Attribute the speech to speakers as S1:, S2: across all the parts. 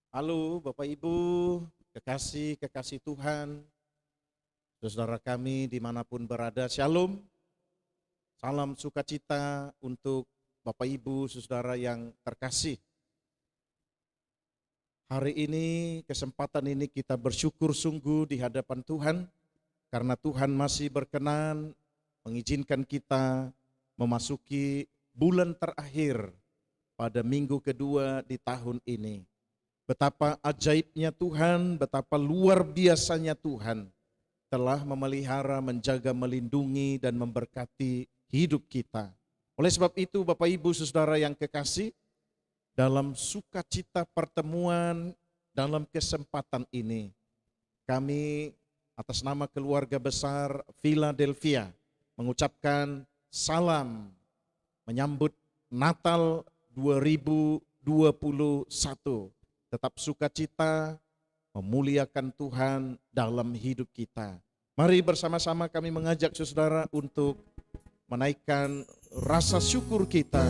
S1: Halo Bapak Ibu, kekasih Tuhan, saudara kami dimanapun berada, Shalom, salam sukacita untuk Bapak Ibu, saudara yang terkasih. Hari ini, kesempatan ini kita bersyukur sungguh di hadapan Tuhan, karena Tuhan masih berkenan mengizinkan kita memasuki bulan terakhir pada minggu kedua di tahun ini. Betapa ajaibnya Tuhan, betapa luar biasanya Tuhan telah memelihara, menjaga, melindungi, dan memberkati hidup kita. Oleh sebab itu Bapak Ibu Saudara yang kekasih, dalam sukacita pertemuan dalam kesempatan ini, kami atas nama keluarga besar Philadelphia mengucapkan salam menyambut Natal 2021. Tetap sukacita, memuliakan Tuhan dalam hidup kita. Mari bersama-sama kami mengajak saudara untuk menaikkan rasa syukur kita,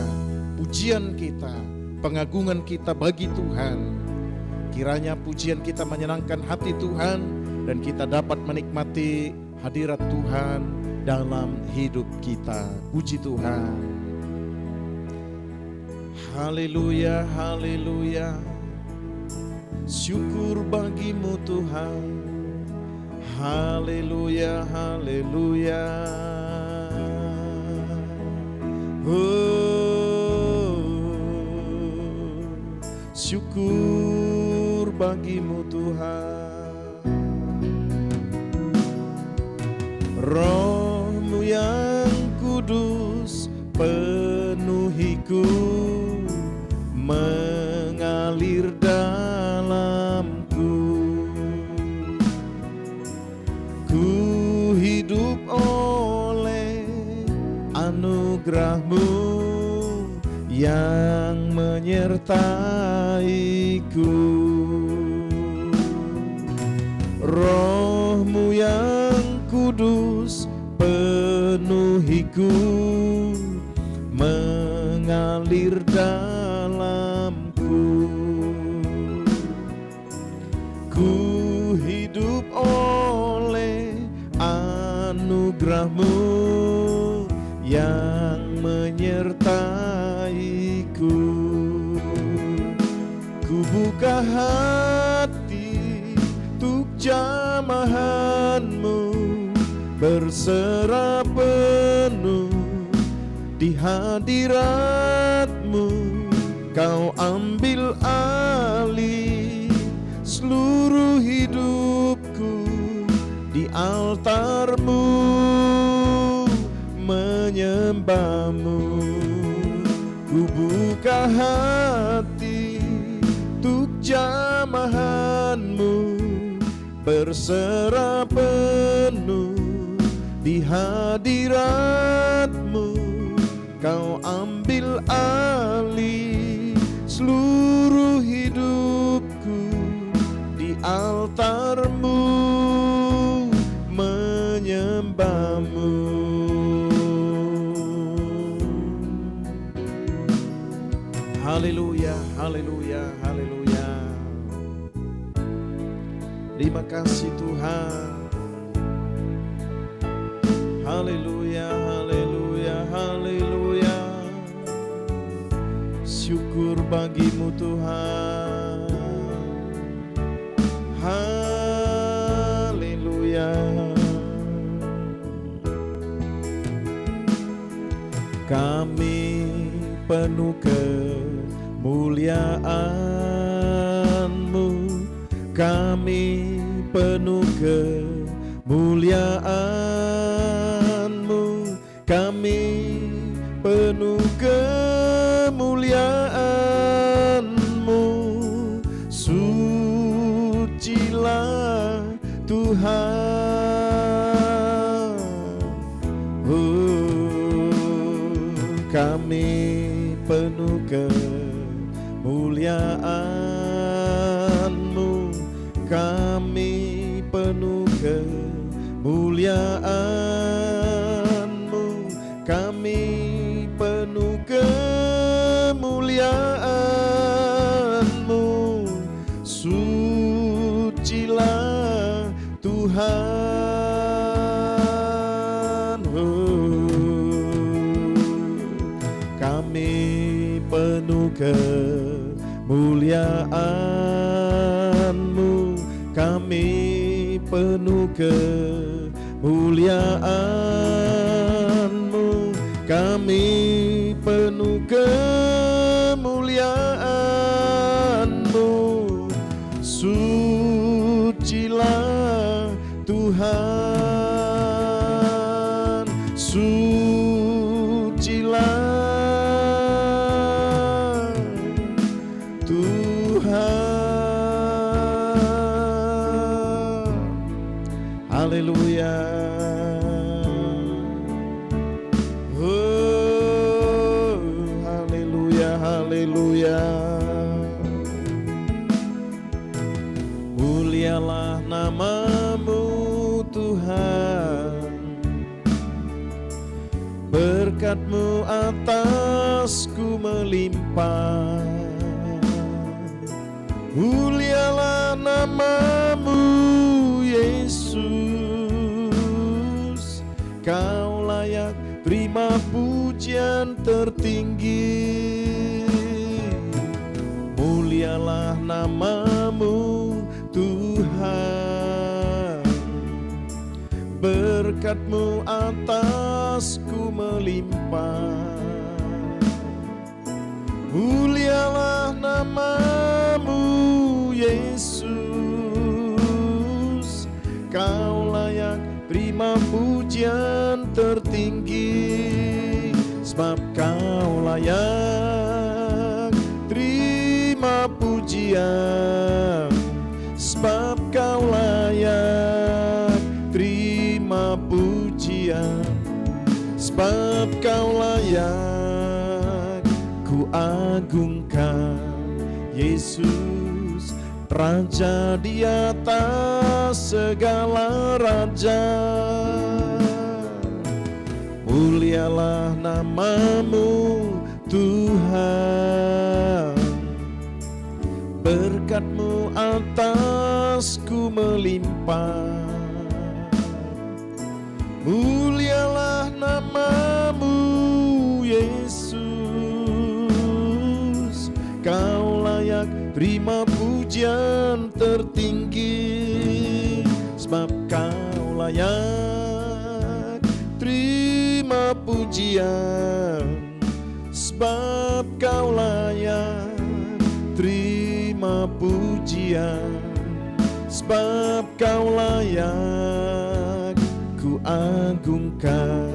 S1: pujian kita, pengagungan kita bagi Tuhan. Kiranya pujian kita menyenangkan hati Tuhan dan kita dapat menikmati hadirat Tuhan dalam hidup kita. Puji Tuhan. Haleluya, haleluya. Syukur bagimu Tuhan. Haleluya, haleluya. Oh, syukur bagimu Tuhan. Roh-Mu yang kudus penuhiku, mengalir dalamku. Ku hidup oleh anugerah-Mu yang menyertaiku. Roh-Mu yang kudus penuhiku, mengalir dalamku. Ku hidup oleh anugerah-Mu yang menyertaiku. Ku buka hati untuk jamahan-Mu, berserah penuh di hadirat-Mu. Kau ambil alih seluruh hidupku, di altar-Mu menyembah-Mu. Ku buka hati untuk jamahan-Mu, berserah penuh di hadirat-Mu. Kau ambil alih seluruh hidupku, di altar-Mu menyembah-Mu. Haleluya, haleluya, haleluya. Terima kasih Tuhan. Haleluya, haleluya, haleluya. Syukur bagimu Tuhan. Haleluya. Kami penuh kemuliaan-Mu, kami penuh kemuliaan-Mu, kami penuh kemuliaan-Mu. Sucilah Tuhan. Kami penuh kemuliaan-Mu, kami penuh kemuliaan-Mu, kami penuh kemuliaan-Mu. Tuhan. Kami penuh kemuliaan-Mu, kami penuh kemuliaan-Mu, kami penuh kemuliaan-Mu. Sucilah Tuhan, sucilah Tuhan. Haleluya. Oh, haleluya, haleluya. Mulialah nama-Mu Tuhan, berkat-Mu atasku melimpah. Mulialah nama-Mu Yesus, Kau layak terima pujian tertinggi. Mulialah nama-Mu Tuhan, berkat-Mu atasku melimpah. Mulialah nama-Mu Yesus, Kau layak terima pujian tertinggi. Sebab Kau layak terima pujian, sebab Kau layak terima pujian, sebab Kau layak ku agungkan. Yesus, Raja di atas segala raja. Mulialah nama-Mu Tuhan, berkat-Mu atasku melimpah. Mulialah nama-Mu Yesus, Kau layak terima pujian tertinggi. Sebab Kau layak terima pujian, sebab Kau layak terima pujian, sebab Kau layak ku agungkan.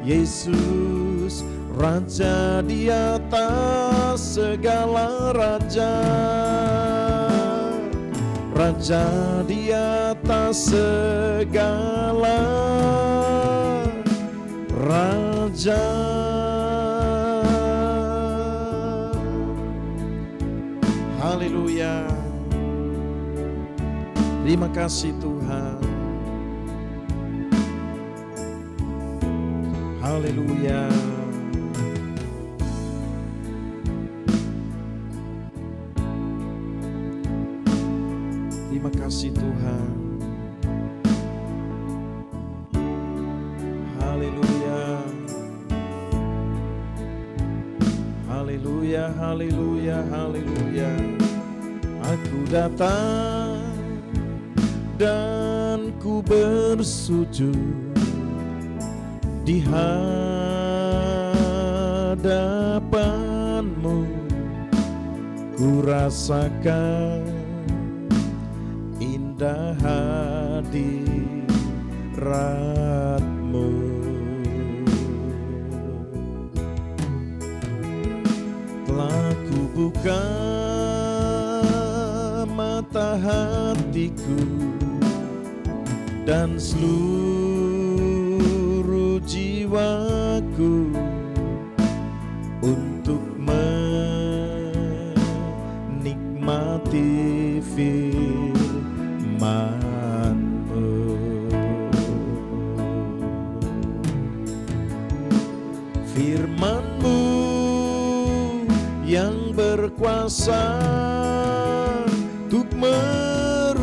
S1: Yesus, Raja di atas segala raja. Raja di atas segala raja. Haleluya. Terima kasih Tuhan. Haleluya. Terima kasih Tuhan. Haleluya. Haleluya, haleluya, haleluya. Aku datang dan ku bersujud di hadapan-Mu. Ku rasakan indah hadirat-Mu. Telah ku buka mata hatiku dan seluruh jiwaku untuk menikmati firman-Mu. Firman-Mu yang berkuasa untuk merubah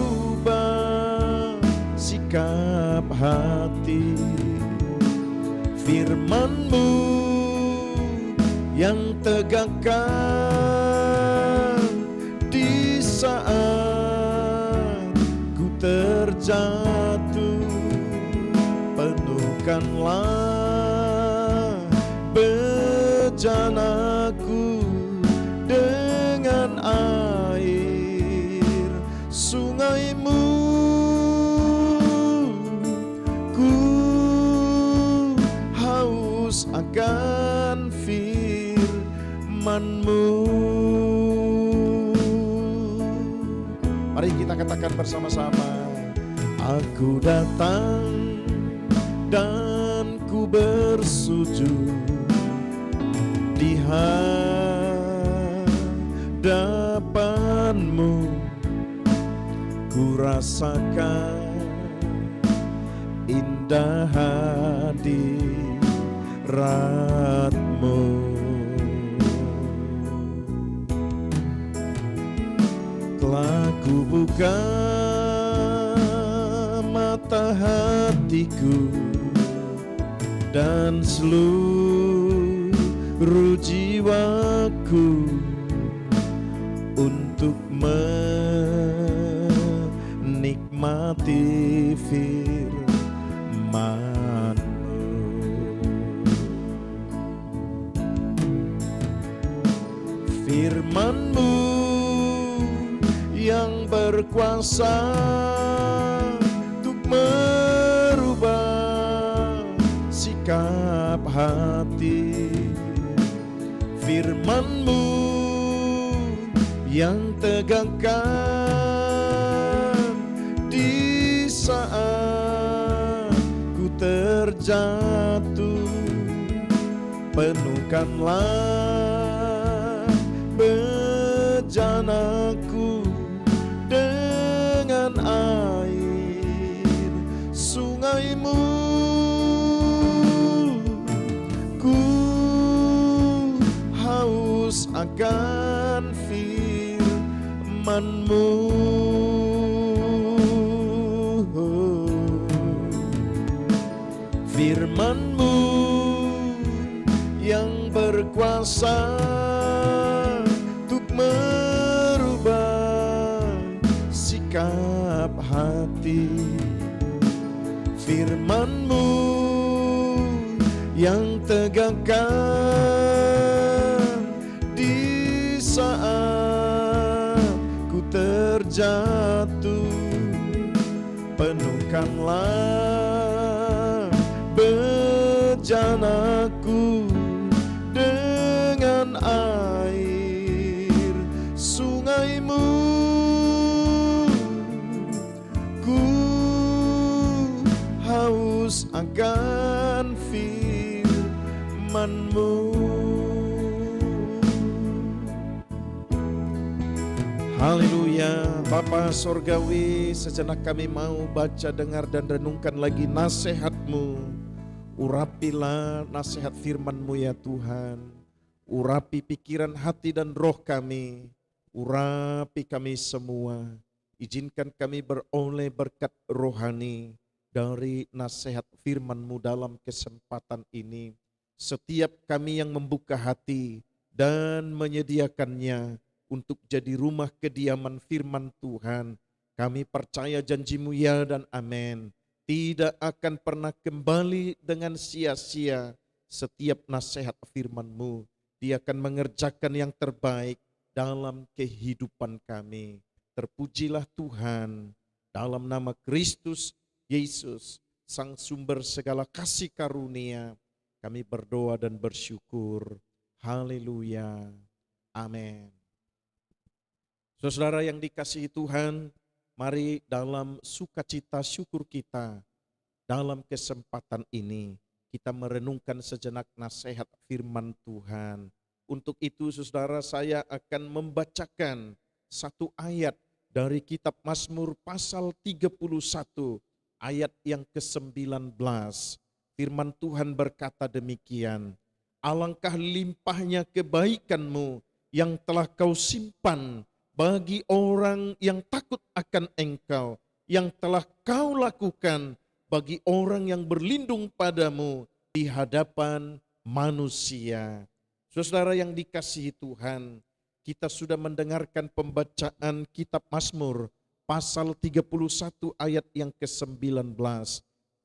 S1: sikap hati. Firman-Mu yang tegakkan di saat ku terjatuh. Penuhkanlah bejanaku dengan air sungai-Mu. Ku haus akan firman-Mu. Mari kita katakan bersama-sama. Aku datang dan ku bersujud di hadapan-Mu. Ku rasakan indah hadirat-Mu. Telah ku buka mata hatiku dan seluruh jiwaku untuk menikmati firman-Mu. Firman-Mu yang berkuasa untuk merubah sikap hati. Firman-Mu yang tegakkan di saat ku terjatuh. Penuhkanlah bejanaku dengan air sungai-Mu. Ku haus akan firman-Mu. Firman-Mu yang berkuasa untuk merubah sikap hati. Firman-Mu yang tegakkan di saat ku terjatuh. Penuhkanlah bejanaku dengan air sungai-Mu. Ku haus akan firman-Mu. Haleluya. Bapa Sorgawi, sejenak kami mau baca, dengar, dan renungkan lagi nasihat-Mu. Urapilah nasihat firman-Mu ya Tuhan. Urapi pikiran, hati, dan roh kami. Urapi kami semua. Izinkan kami beroleh berkat rohani dari nasihat firman-Mu dalam kesempatan ini. Setiap kami yang membuka hati dan menyediakannya untuk jadi rumah kediaman firman Tuhan, kami percaya janji-Mu ya dan amin. Tidak akan pernah kembali dengan sia-sia. Setiap nasihat firman-Mu, Dia akan mengerjakan yang terbaik dalam kehidupan kami. Terpujilah Tuhan, dalam nama Kristus Yesus, Sang Sumber segala kasih karunia, kami berdoa dan bersyukur. Haleluya. Amin. Saudara yang dikasihi Tuhan, mari dalam sukacita syukur kita, dalam kesempatan ini kita merenungkan sejenak nasihat firman Tuhan. Untuk itu saudara, saya akan membacakan satu ayat dari kitab Mazmur pasal 31 ayat yang ke-19. Firman Tuhan berkata demikian, alangkah limpahnya kebaikan-Mu yang telah Kau simpan bagi orang yang takut akan Engkau yang telah kau lakukan bagi orang yang berlindung padamu di hadapan manusia. Saudara yang dikasihi Tuhan, kita sudah mendengarkan pembacaan kitab Mazmur pasal 31 ayat yang ke-19.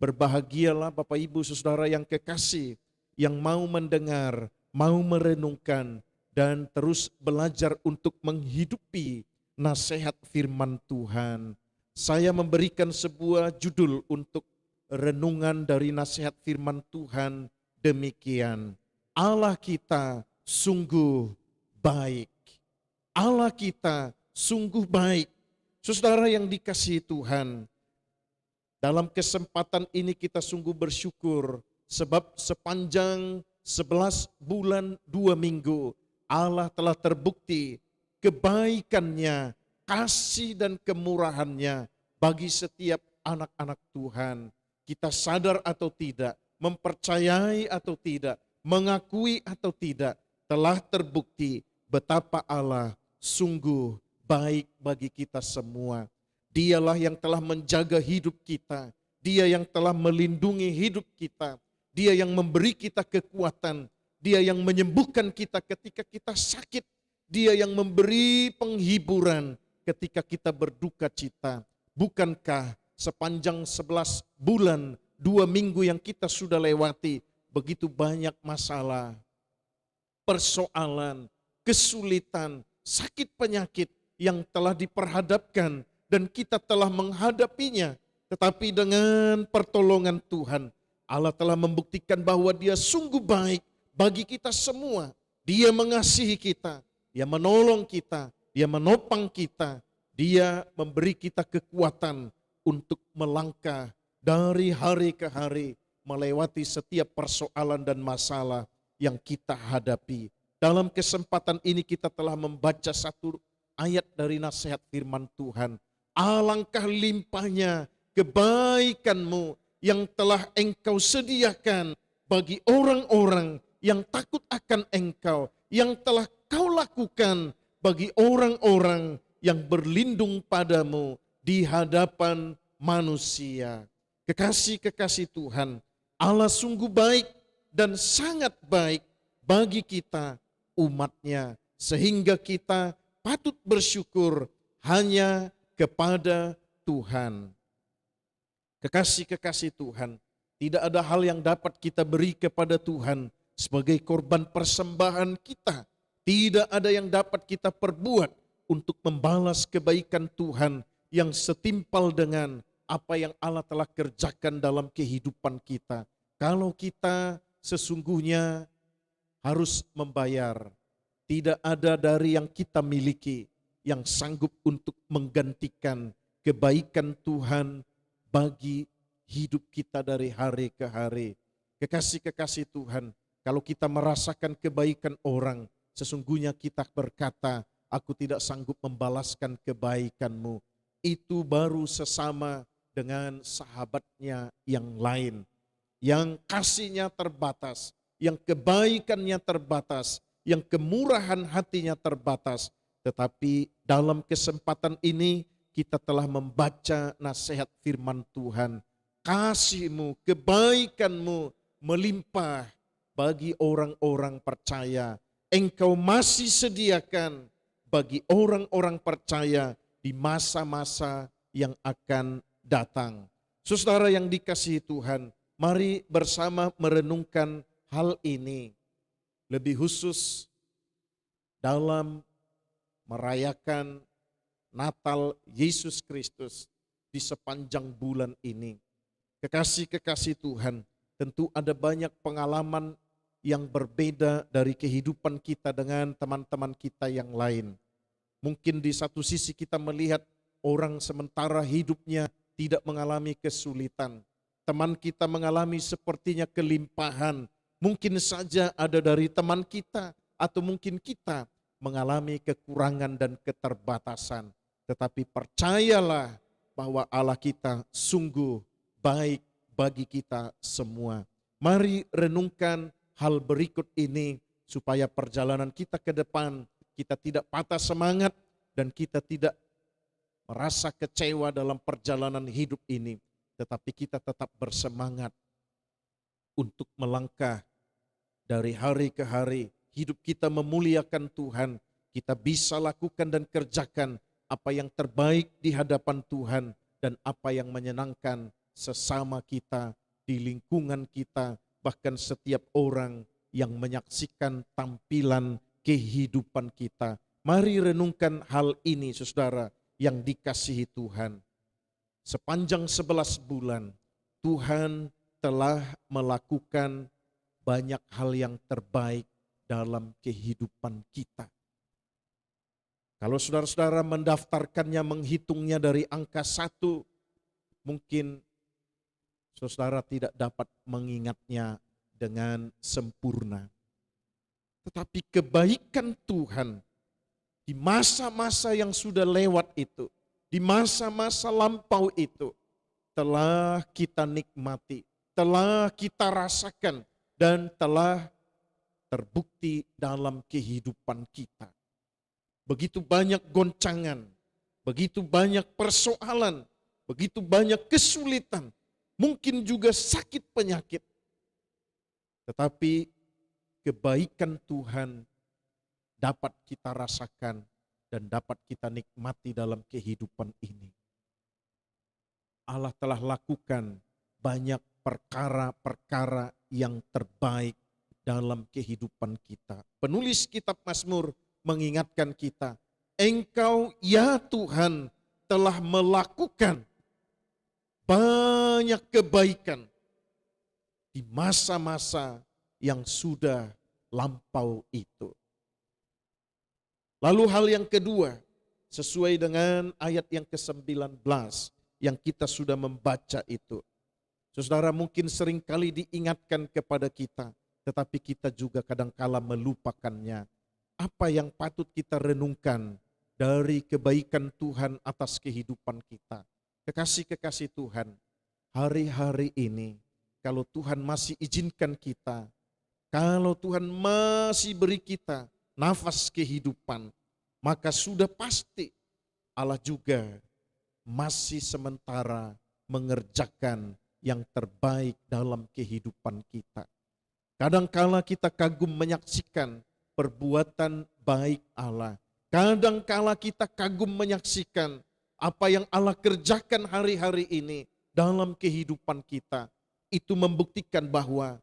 S1: Berbahagialah Bapak Ibu Saudara yang kekasih, yang mau mendengar, mau merenungkan, dan terus belajar untuk menghidupi nasihat firman Tuhan. Saya memberikan sebuah judul untuk renungan dari nasihat firman Tuhan demikian. Allah kita sungguh baik. Allah kita sungguh baik. Saudara yang dikasihi Tuhan, dalam kesempatan ini kita sungguh bersyukur sebab sepanjang 11 bulan 2 minggu Allah telah terbukti kebaikannya, kasih dan kemurahannya bagi setiap anak-anak Tuhan. Kita sadar atau tidak, mempercayai atau tidak, mengakui atau tidak, telah terbukti betapa Allah sungguh baik bagi kita semua. Dialah yang telah menjaga hidup kita, Dia yang telah melindungi hidup kita, Dia yang memberi kita kekuatan, Dia yang menyembuhkan kita ketika kita sakit, Dia yang memberi penghiburan ketika kita berduka cita. Bukankah sepanjang 11 bulan 2 minggu yang kita sudah lewati, begitu banyak masalah, persoalan, kesulitan, sakit penyakit yang telah diperhadapkan dan kita telah menghadapinya. Tetapi dengan pertolongan Tuhan, Allah telah membuktikan bahwa Dia sungguh baik bagi kita semua. Dia mengasihi kita, Dia menolong kita, Dia menopang kita, Dia memberi kita kekuatan untuk melangkah dari hari ke hari, melewati setiap persoalan dan masalah yang kita hadapi. Dalam kesempatan ini kita telah membaca satu ayat dari nasihat firman Tuhan. Alangkah limpahnya kebaikan-Mu yang telah Engkau sediakan bagi orang-orang yang takut akan Engkau, yang telah Kau lakukan bagi orang-orang yang berlindung padamu di hadapan manusia. Kekasih-kekasih Tuhan, Allah sungguh baik dan sangat baik bagi kita umat-Nya, sehingga kita patut bersyukur hanya kepada Tuhan. Kekasih-kekasih Tuhan, tidak ada hal yang dapat kita beri kepada Tuhan sebagai korban persembahan kita. Tidak ada yang dapat kita perbuat untuk membalas kebaikan Tuhan yang setimpal dengan apa yang Allah telah kerjakan dalam kehidupan kita. Kalau kita sesungguhnya harus membayar, tidak ada dari yang kita miliki yang sanggup untuk menggantikan kebaikan Tuhan bagi hidup kita dari hari ke hari. Kekasih-kekasih Tuhan, kalau kita merasakan kebaikan orang, sesungguhnya kita berkata, aku tidak sanggup membalaskan kebaikan-Mu. Itu baru sesama dengan sahabatnya yang lain, yang kasihnya terbatas, yang kebaikannya terbatas, yang kemurahan hatinya terbatas. Tetapi dalam kesempatan ini kita telah membaca nasihat firman Tuhan. Kasih-Mu, kebaikan-Mu melimpah bagi orang-orang percaya. Engkau masih sediakan bagi orang-orang percaya di masa-masa yang akan datang. Saudara yang dikasihi Tuhan, mari bersama merenungkan hal ini. Lebih khusus dalam merayakan Natal Yesus Kristus di sepanjang bulan ini. Kekasih-kekasih Tuhan, tentu ada banyak pengalaman yang berbeda dari kehidupan kita dengan teman-teman kita yang lain. Mungkin di satu sisi kita melihat orang sementara hidupnya tidak mengalami kesulitan. Teman kita mengalami sepertinya kelimpahan. Mungkin saja ada dari teman kita atau mungkin kita mengalami kekurangan dan keterbatasan. Tetapi percayalah bahwa Allah kita sungguh baik bagi kita semua. Mari renungkan hal berikut ini supaya perjalanan kita ke depan kita tidak patah semangat dan kita tidak merasa kecewa dalam perjalanan hidup ini, tetapi kita tetap bersemangat untuk melangkah dari hari ke hari. Hidup kita memuliakan Tuhan, kita bisa lakukan dan kerjakan apa yang terbaik di hadapan Tuhan dan apa yang menyenangkan sesama kita, di lingkungan kita, bahkan setiap orang yang menyaksikan tampilan kehidupan kita. Mari renungkan hal ini, saudara yang dikasihi Tuhan. Sepanjang 11 bulan, Tuhan telah melakukan banyak hal yang terbaik dalam kehidupan kita. Kalau saudara-saudara mendaftarkannya, menghitungnya dari angka 1, mungkin saudara tidak dapat mengingatnya dengan sempurna. Tetapi kebaikan Tuhan di masa-masa yang sudah lewat itu, di masa-masa lampau itu, telah kita nikmati, telah kita rasakan, dan telah terbukti dalam kehidupan kita. Begitu banyak goncangan, begitu banyak persoalan, begitu banyak kesulitan, mungkin juga sakit penyakit. Tetapi kebaikan Tuhan dapat kita rasakan dan dapat kita nikmati dalam kehidupan ini. Allah telah lakukan banyak perkara-perkara yang terbaik dalam kehidupan kita. Penulis kitab Mazmur mengingatkan kita, Engkau ya Tuhan telah melakukan banyak kebaikan di masa-masa yang sudah lampau itu. Lalu hal yang kedua, sesuai dengan ayat yang ke-19 yang kita sudah membaca itu. Saudara, mungkin seringkali diingatkan kepada kita, tetapi kita juga kadangkala melupakannya. Apa yang patut kita renungkan dari kebaikan Tuhan atas kehidupan kita. Kekasih-kekasih Tuhan, hari-hari ini kalau Tuhan masih izinkan kita, kalau Tuhan masih beri kita nafas kehidupan, maka sudah pasti Allah juga masih sementara mengerjakan yang terbaik dalam kehidupan kita. Kadangkala kita kagum menyaksikan perbuatan baik Allah. Kadangkala kita kagum menyaksikan apa yang Allah kerjakan hari-hari ini dalam kehidupan kita. Itu membuktikan bahwa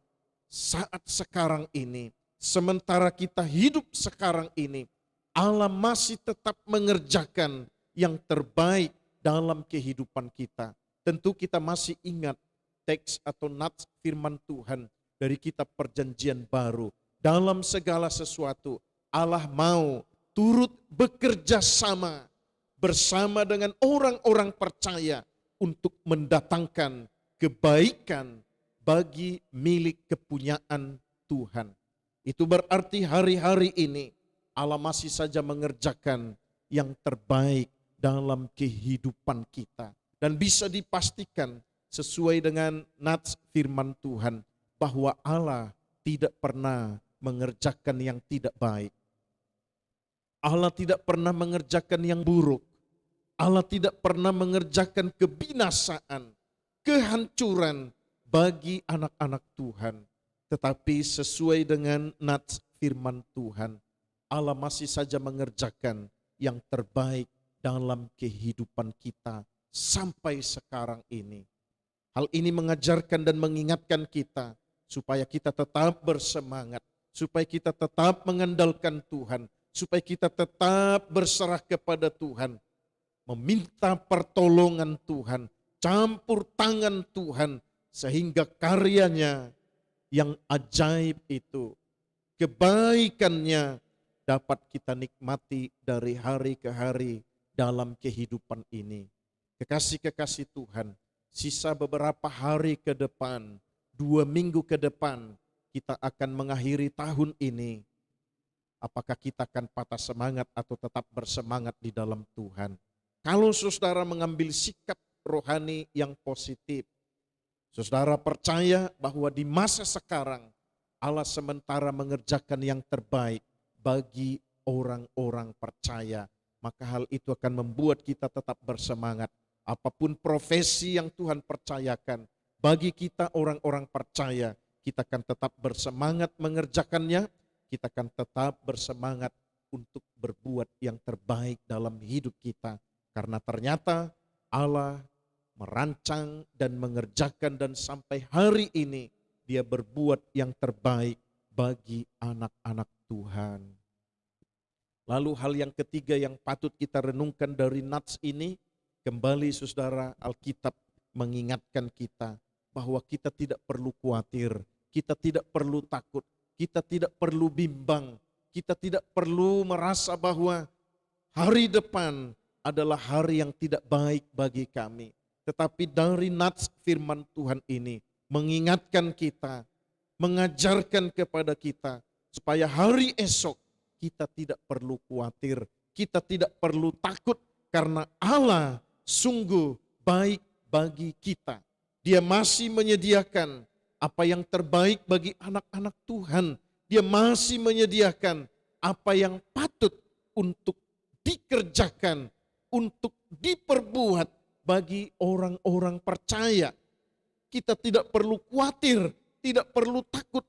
S1: saat sekarang ini, sementara kita hidup sekarang ini, Allah masih tetap mengerjakan yang terbaik dalam kehidupan kita. Tentu kita masih ingat teks atau nats firman Tuhan dari kitab Perjanjian Baru. Dalam segala sesuatu Allah mau turut bekerja sama bersama dengan orang-orang percaya untuk mendatangkan kebaikan bagi milik kepunyaan Tuhan. Itu berarti hari-hari ini Allah masih saja mengerjakan yang terbaik dalam kehidupan kita. Dan bisa dipastikan sesuai dengan nats firman Tuhan bahwa Allah tidak pernah mengerjakan yang tidak baik. Allah tidak pernah mengerjakan yang buruk. Allah tidak pernah mengerjakan kebinasaan, kehancuran bagi anak-anak Tuhan. Tetapi sesuai dengan nats firman Tuhan, Allah masih saja mengerjakan yang terbaik dalam kehidupan kita sampai sekarang ini. Hal ini mengajarkan dan mengingatkan kita supaya kita tetap bersemangat, supaya kita tetap mengandalkan Tuhan, supaya kita tetap berserah kepada Tuhan, meminta pertolongan Tuhan, campur tangan Tuhan, sehingga karyanya yang ajaib itu, kebaikannya dapat kita nikmati dari hari ke hari dalam kehidupan ini. Kekasih-kekasih Tuhan, sisa beberapa hari ke depan, 2 minggu ke depan, kita akan mengakhiri tahun ini. Apakah kita akan patah semangat atau tetap bersemangat di dalam Tuhan? Kalau saudara mengambil sikap rohani yang positif, saudara percaya bahwa di masa sekarang Allah sementara mengerjakan yang terbaik bagi orang-orang percaya maka hal itu akan membuat kita tetap bersemangat. Apapun profesi yang Tuhan percayakan, bagi kita orang-orang percaya, kita akan tetap bersemangat mengerjakannya, kita akan tetap bersemangat untuk berbuat yang terbaik dalam hidup kita. Karena ternyata Allah merancang dan mengerjakan dan sampai hari ini Dia berbuat yang terbaik bagi anak-anak Tuhan. Lalu hal yang ketiga yang patut kita renungkan dari nats ini, kembali saudara, Alkitab mengingatkan kita bahwa kita tidak perlu khawatir, kita tidak perlu takut, kita tidak perlu bimbang, kita tidak perlu merasa bahwa hari depan adalah hari yang tidak baik bagi kami. Tetapi dari nats firman Tuhan ini mengingatkan kita, mengajarkan kepada kita supaya hari esok kita tidak perlu khawatir, kita tidak perlu takut karena Allah sungguh baik bagi kita. Dia masih menyediakan apa yang terbaik bagi anak-anak Tuhan. Dia masih menyediakan apa yang patut untuk dikerjakan, untuk diperbuat bagi orang-orang percaya. Kita tidak perlu khawatir, tidak perlu takut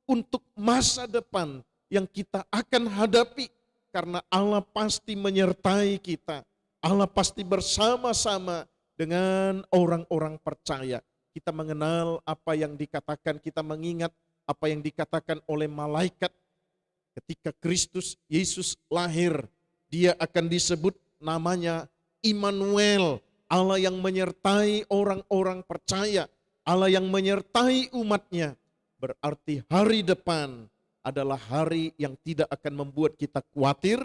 S1: untuk masa depan yang kita akan hadapi. Karena Allah pasti menyertai kita. Allah pasti bersama-sama dengan orang-orang percaya. Kita mengenal apa yang dikatakan, kita mengingat apa yang dikatakan oleh malaikat. Ketika Kristus Yesus lahir, Dia akan disebut namanya Immanuel, Allah yang menyertai orang-orang percaya, Allah yang menyertai umatnya. Berarti hari depan adalah hari yang tidak akan membuat kita khawatir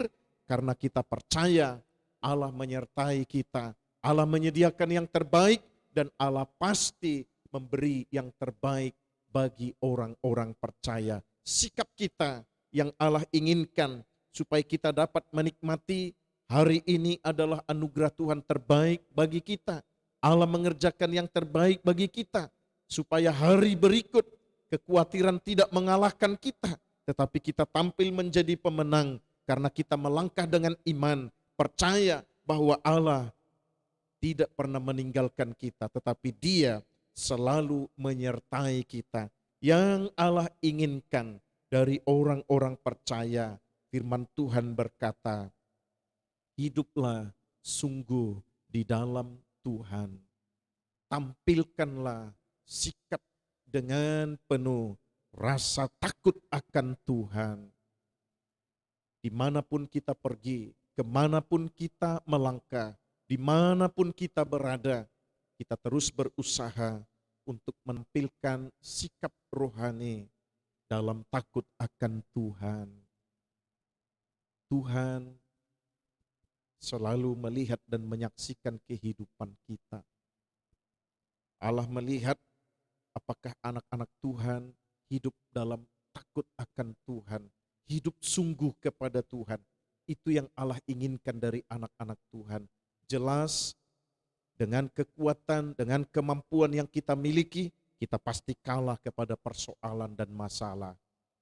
S1: karena kita percaya Allah menyertai kita, Allah menyediakan yang terbaik dan Allah pasti memberi yang terbaik bagi orang-orang percaya. Sikap kita yang Allah inginkan supaya kita dapat menikmati hari ini adalah anugerah Tuhan terbaik bagi kita. Allah mengerjakan yang terbaik bagi kita supaya hari berikut kekhawatiran tidak mengalahkan kita, tetapi kita tampil menjadi pemenang karena kita melangkah dengan iman, percaya bahwa Allah tidak pernah meninggalkan kita, tetapi Dia selalu menyertai kita. Yang Allah inginkan dari orang-orang percaya, firman Tuhan berkata, hiduplah sungguh di dalam Tuhan. Tampilkanlah sikap dengan penuh rasa takut akan Tuhan. Dimanapun kita pergi, kemanapun kita melangkah, dimanapun kita berada, kita terus berusaha untuk menampilkan sikap rohani dalam takut akan Tuhan. Tuhan selalu melihat dan menyaksikan kehidupan kita. Allah melihat apakah anak-anak Tuhan hidup dalam takut akan Tuhan, hidup sungguh kepada Tuhan. Itu yang Allah inginkan dari anak-anak Tuhan. Jelas dengan kekuatan, dengan kemampuan yang kita miliki, kita pasti kalah kepada persoalan dan masalah.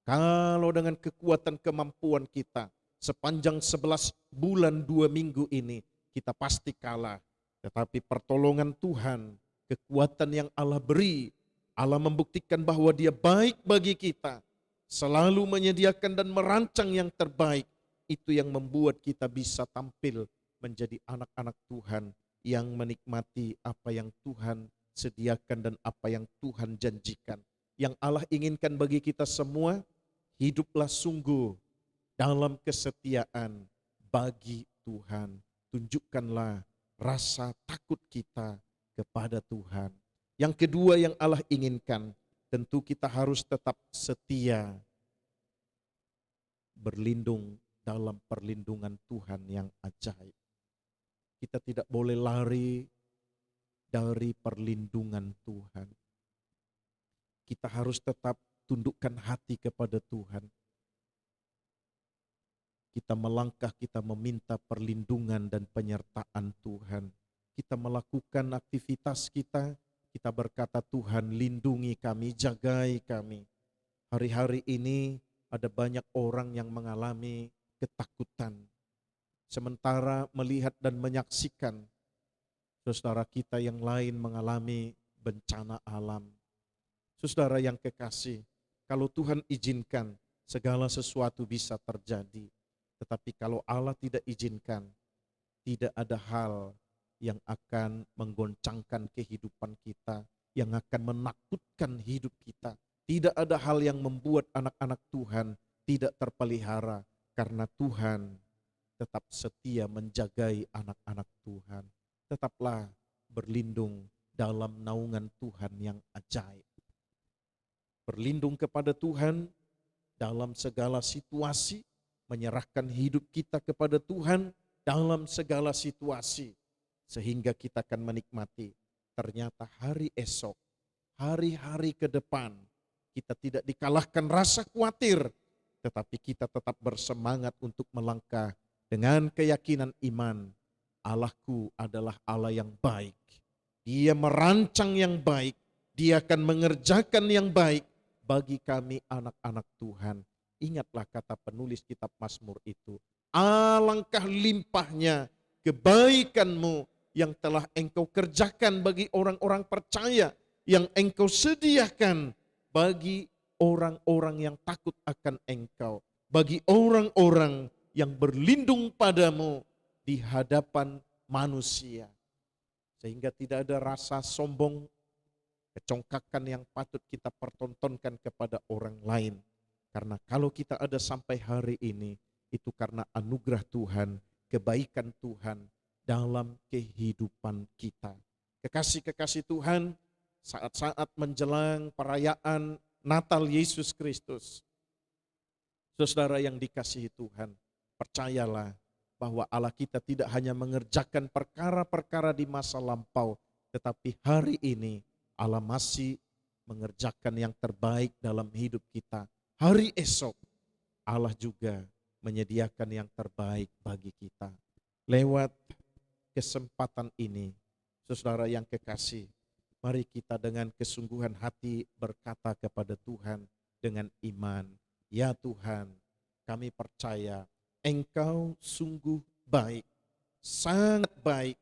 S1: Kalau dengan kekuatan kemampuan kita, sepanjang 11 bulan 2 minggu ini, kita pasti kalah. Tetapi pertolongan Tuhan, kekuatan yang Allah beri, Allah membuktikan bahwa Dia baik bagi kita, selalu menyediakan dan merancang yang terbaik. Itu yang membuat kita bisa tampil menjadi anak-anak Tuhan yang menikmati apa yang Tuhan sediakan dan apa yang Tuhan janjikan. Yang Allah inginkan bagi kita semua, hiduplah sungguh dalam kesetiaan bagi Tuhan. Tunjukkanlah rasa takut kita kepada Tuhan. Yang kedua yang Allah inginkan, tentu kita harus tetap setia berlindung dalam perlindungan Tuhan yang ajaib. Kita tidak boleh lari dari perlindungan Tuhan. Kita harus tetap tundukkan hati kepada Tuhan. Kita melangkah, kita meminta perlindungan dan penyertaan Tuhan. Kita melakukan aktivitas kita, kita berkata, Tuhan lindungi kami, jagai kami. Hari-hari ini ada banyak orang yang mengalami ketakutan. sementara melihat dan menyaksikan saudara kita yang lain mengalami bencana alam. Saudara yang kekasih, kalau Tuhan izinkan, segala sesuatu bisa terjadi. Tetapi kalau Allah tidak izinkan, tidak ada hal yang akan menggoncangkan kehidupan kita, yang akan menakutkan hidup kita. Tidak ada hal yang membuat anak-anak Tuhan tidak terpelihara, karena Tuhan tetap setia menjagai anak-anak Tuhan. Tetaplah berlindung dalam naungan Tuhan yang ajaib. Berlindung kepada Tuhan dalam segala situasi, menyerahkan hidup kita kepada Tuhan dalam segala situasi, sehingga kita akan menikmati ternyata hari esok, hari-hari ke depan, kita tidak dikalahkan rasa khawatir, tetapi kita tetap bersemangat untuk melangkah dengan keyakinan iman. Allahku adalah Allah yang baik. Dia merancang yang baik. Dia akan mengerjakan yang baik bagi kami anak-anak Tuhan. Ingatlah kata penulis kitab Mazmur itu. Alangkah limpahnya kebaikanmu yang telah engkau kerjakan bagi orang-orang percaya, yang engkau sediakan bagi orang-orang yang takut akan engkau, bagi orang-orang yang berlindung padamu di hadapan manusia. Sehingga tidak ada rasa sombong, kecongkakan yang patut kita pertontonkan kepada orang lain. Karena kalau kita ada sampai hari ini, itu karena anugerah Tuhan, kebaikan Tuhan dalam kehidupan kita. Kekasih-kekasih Tuhan, saat-saat menjelang perayaan Natal Yesus Kristus, saudara yang dikasihi Tuhan, percayalah bahwa Allah kita tidak hanya mengerjakan perkara-perkara di masa lampau, tetapi hari ini Allah masih mengerjakan yang terbaik dalam hidup kita. Hari esok Allah juga menyediakan yang terbaik bagi kita. Lewat kesempatan ini, saudara yang kekasih, mari kita dengan kesungguhan hati berkata kepada Tuhan dengan iman, ya Tuhan, kami percaya Engkau sungguh baik, sangat baik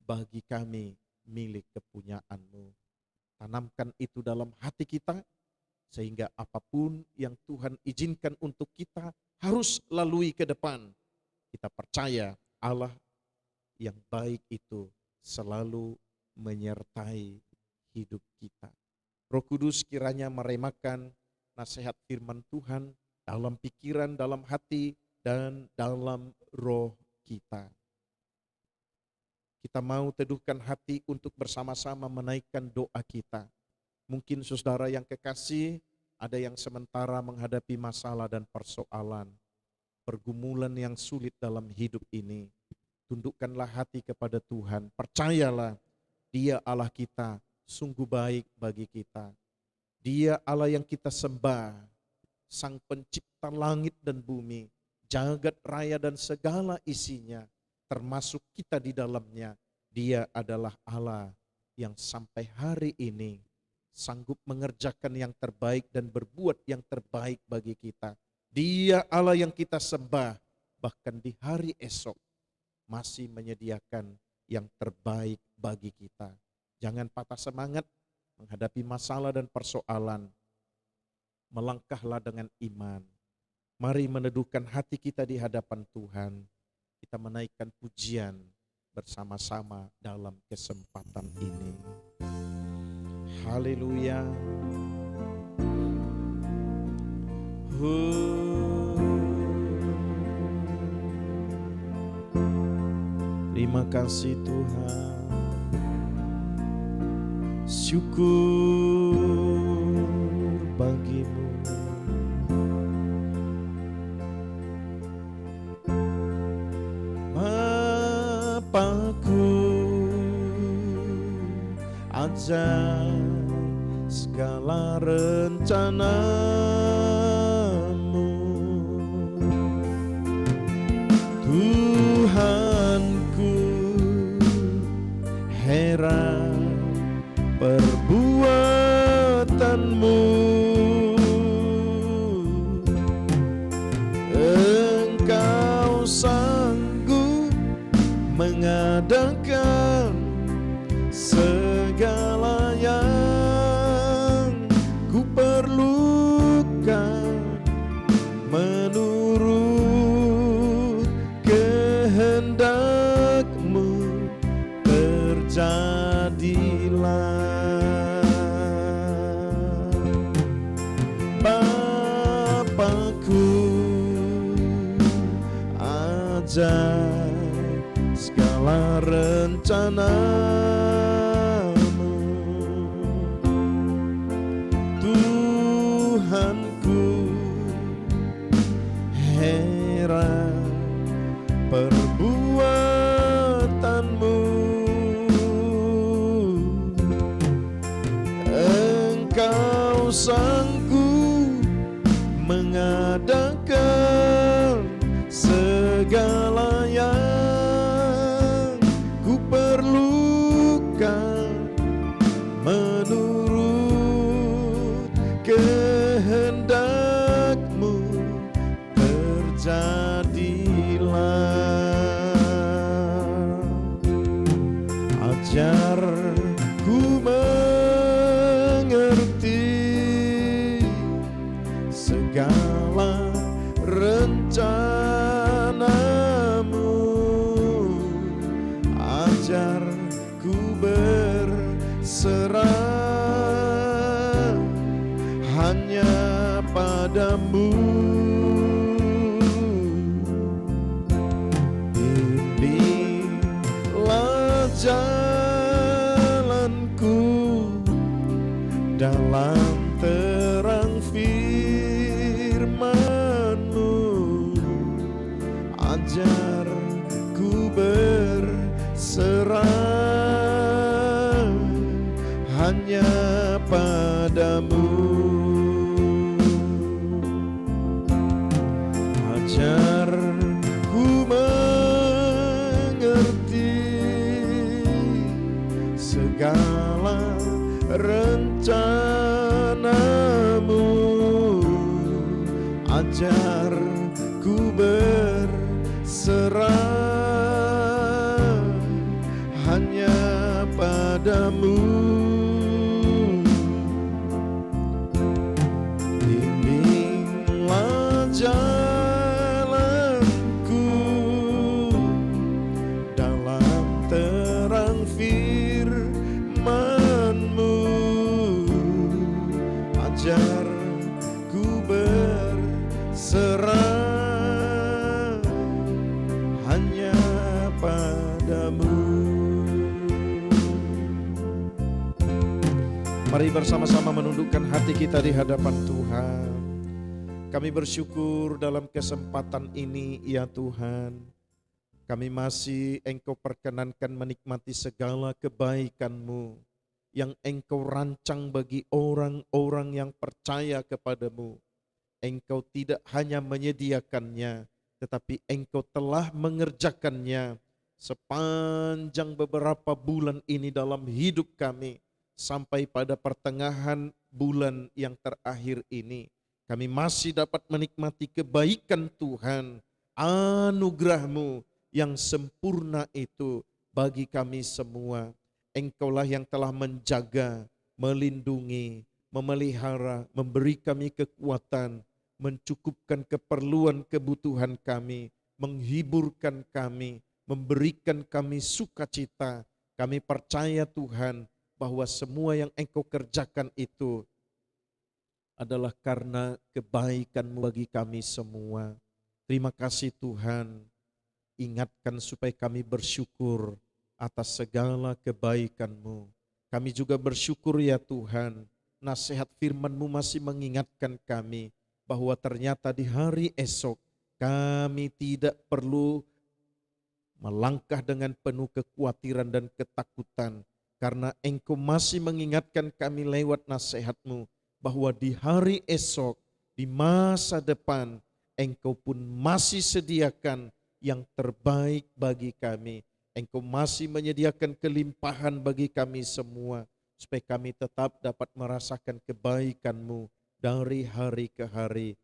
S1: bagi kami, milik kepunyaan-Mu. Tanamkan itu dalam hati kita, sehingga apapun yang Tuhan izinkan untuk kita harus lalui ke depan. Kita percaya Allah yang baik itu selalu menyertai hidup kita. Roh Kudus kiranya meremakan nasihat firman Tuhan dalam pikiran, dalam hati, dan dalam roh kita. Kita mau teduhkan hati untuk bersama-sama menaikkan doa kita. Mungkin saudara yang kekasih, ada yang sementara menghadapi masalah dan persoalan, pergumulan yang sulit dalam hidup ini. Tundukkanlah hati kepada Tuhan, percayalah Dia Allah kita sungguh baik bagi kita. Dia Allah yang kita sembah, Sang Pencipta langit dan bumi, jagat raya dan segala isinya, termasuk kita di dalamnya. Dia adalah Allah yang sampai hari ini sanggup mengerjakan yang terbaik dan berbuat yang terbaik bagi kita. Dia Allah yang kita sembah, bahkan di hari esok masih menyediakan yang terbaik bagi kita. Jangan patah semangat menghadapi masalah dan persoalan. Melangkahlah dengan iman. Mari meneduhkan hati kita di hadapan Tuhan. Kita menaikkan pujian bersama-sama dalam kesempatan ini. Haleluya. Terima kasih Tuhan. Syukur bagimu. Bapakku, ajar segala rencanamu. Tuhanku, heran perbuatanmu. Engkau Raja segala rencanamu, Tuhanku, heran perbuatanmu. Engkau sanggup mengadakan segala yang ku perlukan menurut kehendakmu. Terjadilah, ajarku mengerti segala rencanamu, ajarku berserah hanya padamu. Bimbinglah jalanku dalam terang firman-Mu, ajarku berserah hanya padamu. Ajarku mengerti segala rencanamu, ajarku berserah hanya padamu. Bimbinglah jalanku dalam terang firman-Mu, ajarku berserah hanya padamu. Mari bersama-sama menundukkan hati kita di hadapan Tuhan. Kami bersyukur dalam kesempatan ini ya Tuhan. Kami masih Engkau perkenankan menikmati segala kebaikan-Mu yang Engkau rancang bagi orang-orang yang percaya kepadamu. Engkau tidak hanya menyediakannya, tetapi Engkau telah mengerjakannya sepanjang beberapa bulan ini dalam hidup kami. Sampai pada pertengahan bulan yang terakhir ini, kami masih dapat menikmati kebaikan Tuhan, anugerah-Mu yang sempurna itu bagi kami semua. Engkaulah yang telah menjaga, melindungi, memelihara, memberi kami kekuatan, mencukupkan keperluan kebutuhan kami, menghiburkan kami, memberikan kami sukacita. Kami percaya Tuhan bahwa semua yang Engkau kerjakan itu adalah karena kebaikan-Mu bagi kami semua. Terima kasih Tuhan, ingatkan supaya kami bersyukur atas segala kebaikan-Mu. Kami juga bersyukur ya Tuhan, nasihat firman-Mu masih mengingatkan kami bahwa ternyata di hari esok kami tidak perlu melangkah dengan penuh kekhawatiran dan ketakutan, karena Engkau masih mengingatkan kami lewat nasihat-Mu bahwa di hari esok, di masa depan, Engkau pun masih sediakan yang terbaik bagi kami. Engkau masih menyediakan kelimpahan bagi kami semua, supaya kami tetap dapat merasakan kebaikan-Mu dari hari ke hari.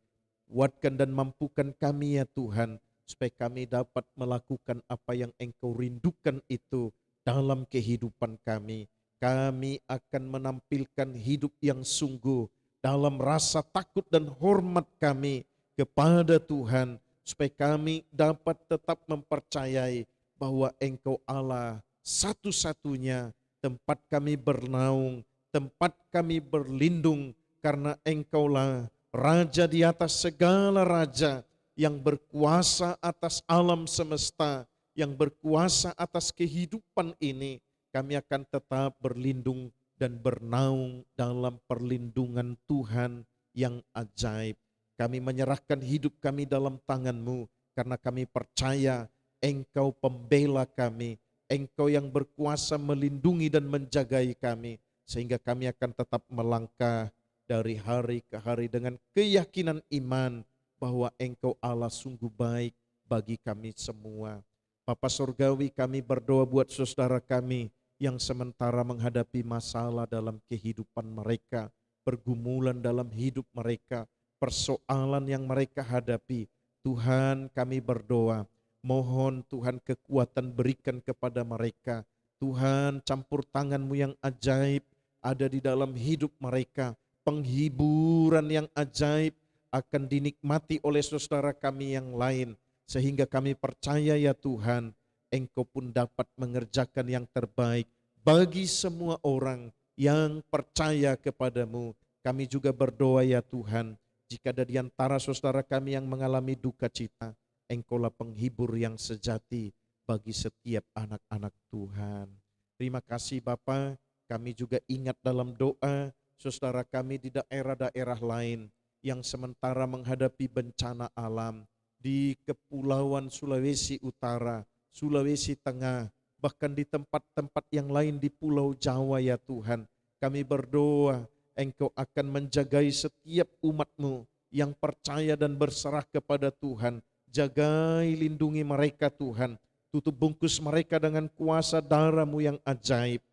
S1: Kuatkan dan mampukan kami ya Tuhan, supaya kami dapat melakukan apa yang Engkau rindukan itu dalam kehidupan kami. Kami akan menampilkan hidup yang sungguh dalam rasa takut dan hormat kami kepada Tuhan, supaya kami dapat tetap mempercayai bahwa Engkau Allah satu-satunya tempat kami bernaung, tempat kami berlindung, karena Engkaulah Raja di atas segala raja, yang berkuasa atas alam semesta, yang berkuasa atas kehidupan ini, kami akan tetap berlindung dan bernaung dalam perlindungan Tuhan yang ajaib. Kami menyerahkan hidup kami dalam tangan-Mu, karena kami percaya Engkau pembela kami, Engkau yang berkuasa melindungi dan menjagai kami, sehingga kami akan tetap melangkah dari hari ke hari dengan keyakinan iman bahwa Engkau Allah sungguh baik bagi kami semua. Bapa Surgawi, kami berdoa buat saudara kami yang sementara menghadapi masalah dalam kehidupan mereka, pergumulan dalam hidup mereka, persoalan yang mereka hadapi. Tuhan, kami berdoa, mohon Tuhan kekuatan berikan kepada mereka. Tuhan, campur tangan-Mu yang ajaib ada di dalam hidup mereka. Penghiburan yang ajaib akan dinikmati oleh saudara kami yang lain. Sehingga kami percaya ya Tuhan, Engkau pun dapat mengerjakan yang terbaik bagi semua orang yang percaya kepadamu. Kami juga berdoa ya Tuhan, jika ada di antara saudara kami yang mengalami duka cita, Engkaulah penghibur yang sejati bagi setiap anak-anak Tuhan. Terima kasih Bapa. Kami juga ingat dalam doa saudara kami di daerah-daerah lain yang sementara menghadapi bencana alam di Kepulauan Sulawesi Utara, Sulawesi Tengah, bahkan di tempat-tempat yang lain di Pulau Jawa ya Tuhan. Kami berdoa Engkau akan menjagai setiap umat-Mu yang percaya dan berserah kepada Tuhan. Jagai, lindungi mereka Tuhan. Tutup bungkus mereka dengan kuasa darah-Mu yang ajaib.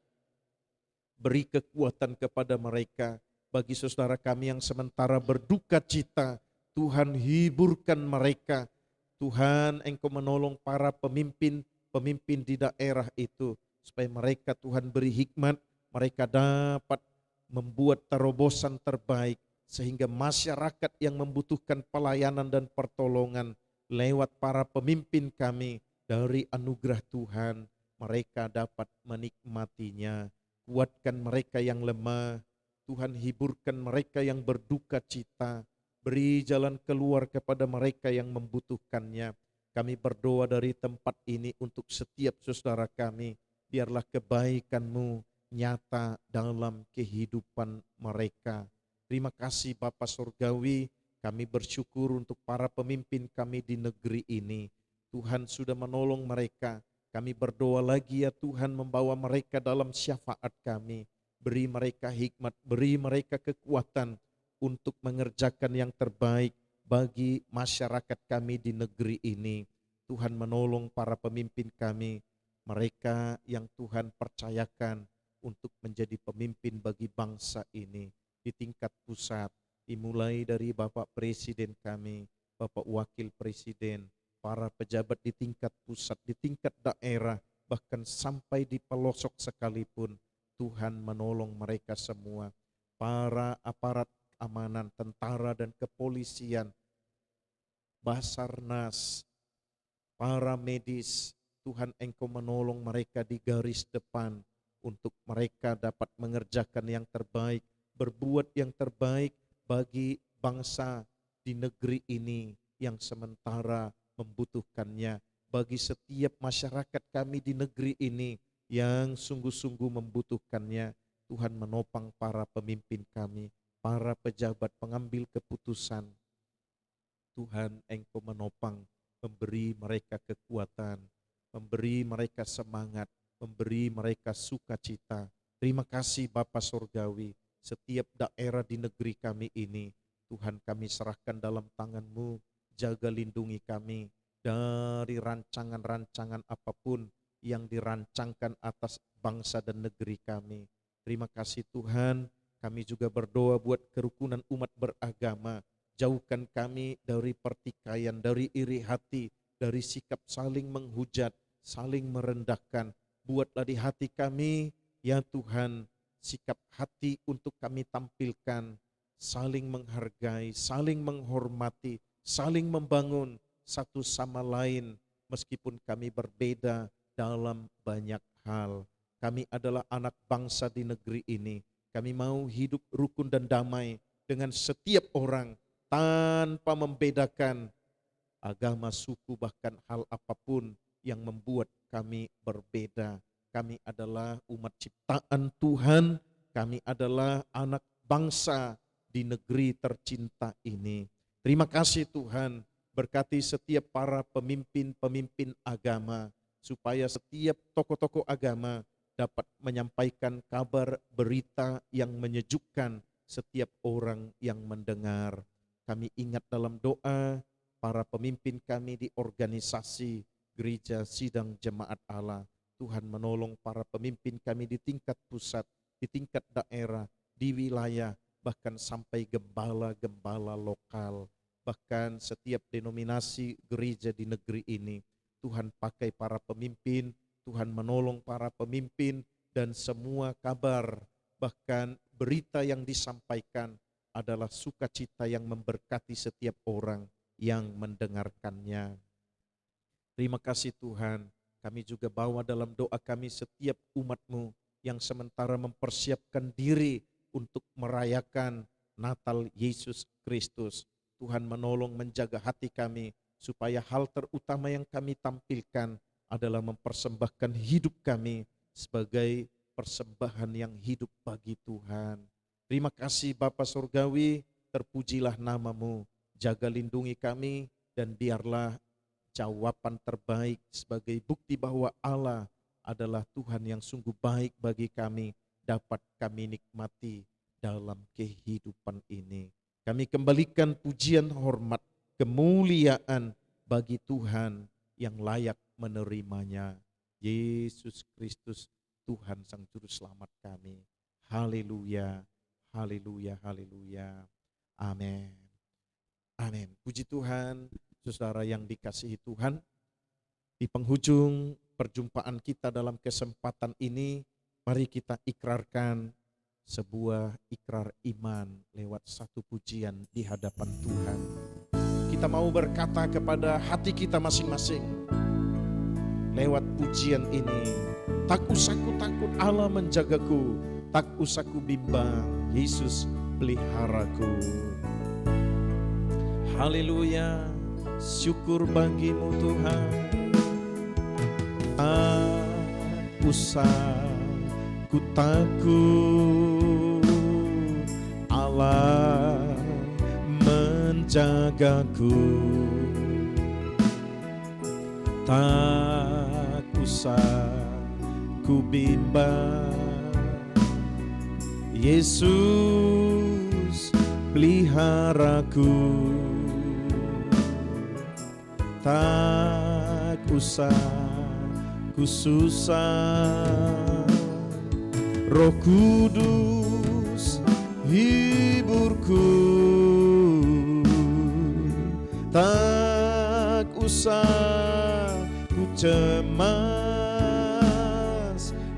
S1: Beri kekuatan kepada mereka. Bagi saudara kami yang sementara berduka cita, Tuhan hiburkan mereka. Tuhan, Engkau menolong para pemimpin di daerah itu, supaya mereka Tuhan beri hikmat, mereka dapat membuat terobosan terbaik, sehingga masyarakat yang membutuhkan pelayanan dan pertolongan lewat para pemimpin kami dari anugerah Tuhan, mereka dapat menikmatinya. Kuatkan mereka yang lemah, Tuhan hiburkan mereka yang berduka cita, beri jalan keluar kepada mereka yang membutuhkannya. Kami berdoa dari tempat ini untuk setiap saudara kami, biarlah kebaikan-Mu nyata dalam kehidupan mereka. Terima kasih Bapa Surgawi, kami bersyukur untuk para pemimpin kami di negeri ini. Tuhan sudah menolong mereka. Kami berdoa lagi ya Tuhan, membawa mereka dalam syafaat kami. Beri mereka hikmat, beri mereka kekuatan untuk mengerjakan yang terbaik bagi masyarakat kami di negeri ini. Tuhan menolong para pemimpin kami, mereka yang Tuhan percayakan untuk menjadi pemimpin bagi bangsa ini di tingkat pusat, dimulai dari Bapak Presiden kami, Bapak Wakil Presiden, para pejabat di tingkat pusat, di tingkat daerah, bahkan sampai di pelosok sekalipun. Tuhan menolong mereka semua, para aparat keamanan, tentara dan kepolisian, Basarnas, para medis. Tuhan, Engkau menolong mereka di garis depan untuk mereka dapat mengerjakan yang terbaik, berbuat yang terbaik bagi bangsa di negeri ini yang sementara membutuhkannya, bagi setiap masyarakat kami di negeri ini yang sungguh-sungguh membutuhkannya. Tuhan menopang para pemimpin kami, para pejabat pengambil keputusan. Tuhan, Engkau menopang, memberi mereka kekuatan, memberi mereka semangat, memberi mereka sukacita. Terima kasih Bapa Surgawi, setiap daerah di negeri kami ini, Tuhan kami serahkan dalam tangan-Mu, jaga lindungi kami dari rancangan-rancangan apapun yang dirancangkan atas bangsa dan negeri kami. Terima kasih Tuhan, kami juga berdoa buat kerukunan umat beragama. Jauhkan kami dari pertikaian, dari iri hati, dari sikap saling menghujat, saling merendahkan. Buatlah di hati kami, ya Tuhan, sikap hati untuk kami tampilkan, saling menghargai, saling menghormati, saling membangun satu sama lain, meskipun kami berbeda dalam banyak hal. Kami adalah anak bangsa di negeri ini. Kami mau hidup rukun dan damai dengan setiap orang, tanpa membedakan agama, suku, bahkan hal apapun yang membuat kami berbeda. Kami adalah umat ciptaan Tuhan, kami adalah anak bangsa di negeri tercinta ini. Terima kasih Tuhan, berkati setiap para pemimpin-pemimpin agama, supaya setiap tokoh-tokoh agama dapat menyampaikan kabar berita yang menyejukkan setiap orang yang mendengar. Kami ingat dalam doa para pemimpin kami di organisasi Gereja Sidang Jemaat Allah. Tuhan menolong para pemimpin kami di tingkat pusat, di tingkat daerah, di wilayah, bahkan sampai gembala-gembala lokal. Bahkan setiap denominasi gereja di negeri ini, Tuhan pakai para pemimpin, Tuhan menolong para pemimpin, dan semua kabar, bahkan berita yang disampaikan adalah sukacita yang memberkati setiap orang yang mendengarkannya. Terima kasih Tuhan, kami juga bawa dalam doa kami setiap umat-Mu yang sementara mempersiapkan diri untuk merayakan Natal Yesus Kristus. Tuhan menolong menjaga hati kami supaya hal terutama yang kami tampilkan adalah mempersembahkan hidup kami sebagai persembahan yang hidup bagi Tuhan. Terima kasih Bapa Surgawi, terpujilah nama-Mu, jaga lindungi kami, dan biarlah jawaban terbaik sebagai bukti bahwa Allah adalah Tuhan yang sungguh baik bagi kami dapat kami nikmati dalam kehidupan ini. Kami kembalikan pujian, hormat, kemuliaan bagi Tuhan yang layak menerimanya. Yesus Kristus, Tuhan Sang Juru Selamat kami. Haleluya, haleluya, haleluya. Amin. Amin. Puji Tuhan, saudara yang dikasihi Tuhan. Di penghujung perjumpaan kita dalam kesempatan ini, mari kita ikrarkan sebuah ikrar iman lewat satu pujian di hadapan Tuhan. Kita mau berkata kepada hati kita masing-masing lewat pujian ini, tak usah ku takut, Allah menjagaku, tak usah ku bimbang, Yesus peliharaku. Haleluya, syukur bagimu Tuhan. Tak usah ku takut, Allah menjagaku. Tak usah ku bimbang, Yesus peliharaku. Tak usah ku susah, Roh Kudus hiburku. Tak usah ku cemas,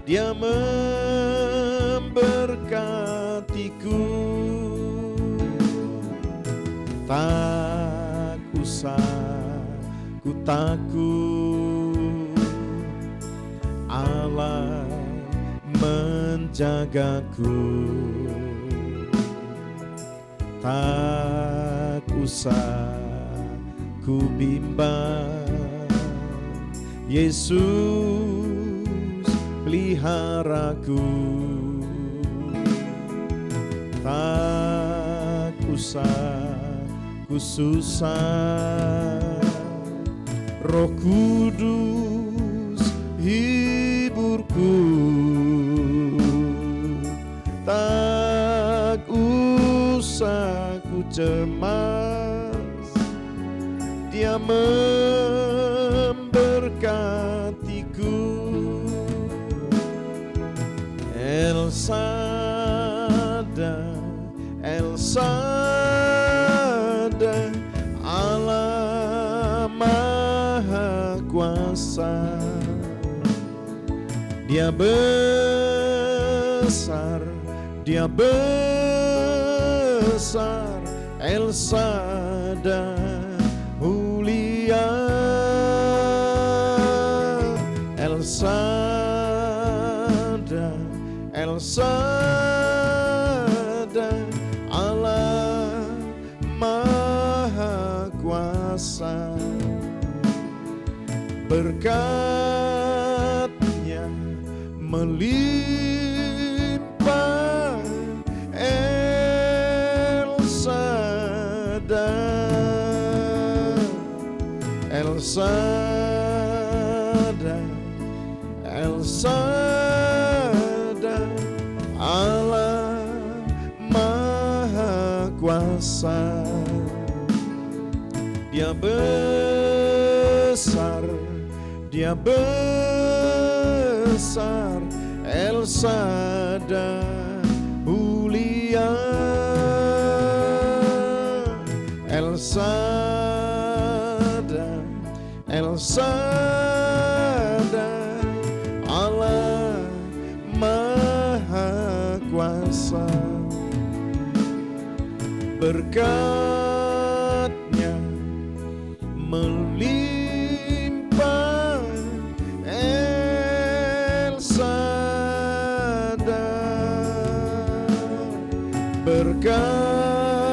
S1: Dia memberkatiku. Tak usah ku takut, Allah menjagaku. Tak usah ku bimbang, Yesus peliharaku. Tak usah ku susah, Roh Kudus hiburku. Tak usah ku cemas, Dia memberkatiku. El Shaddai, El Shaddai, Allah Maha Kuasa. Dia besar, Dia besar, El Shaddai mulia. El Shaddai, El Shaddai, Allah Maha Kuasa. berkat-Nya melimpah El Shaddai, El Shaddai, El Shaddai, Allah Maha Kuasa. Dia besar, Dia besar, El Shaddai mulia, El Shaddai, El Shaddai, Allah Maha Kuasa. Berkat-Nya melimpah El Shaddai, berkat-Nya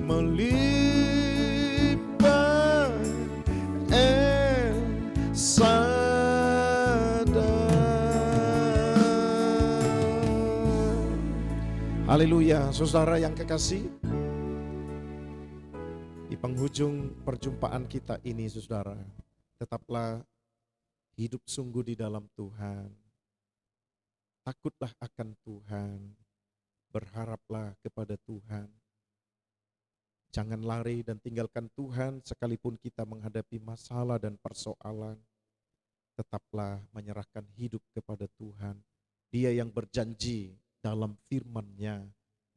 S1: melimpah El Shaddai. Haleluya, saudara yang kekasih. Di penghujung perjumpaan kita ini, saudara, tetaplah hidup sungguh di dalam Tuhan. Takutlah akan Tuhan, berharaplah kepada Tuhan. Jangan lari dan tinggalkan Tuhan sekalipun kita menghadapi masalah dan persoalan. Tetaplah menyerahkan hidup kepada Tuhan. Dia yang berjanji dalam firman-Nya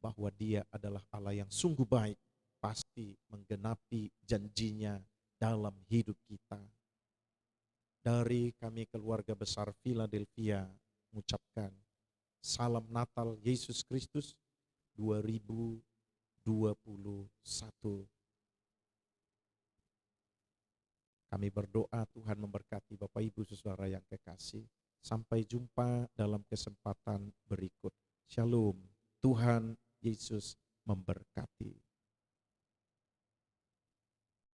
S1: bahwa Dia adalah Allah yang sungguh baik, pasti menggenapi janjinya dalam hidup kita. Dari kami keluarga besar Philadelphia mengucapkan salam Natal Yesus Kristus 2021. Kami berdoa Tuhan memberkati Bapak Ibu Saudara yang kekasih. Sampai jumpa dalam kesempatan berikut. Shalom. Tuhan Yesus memberkati.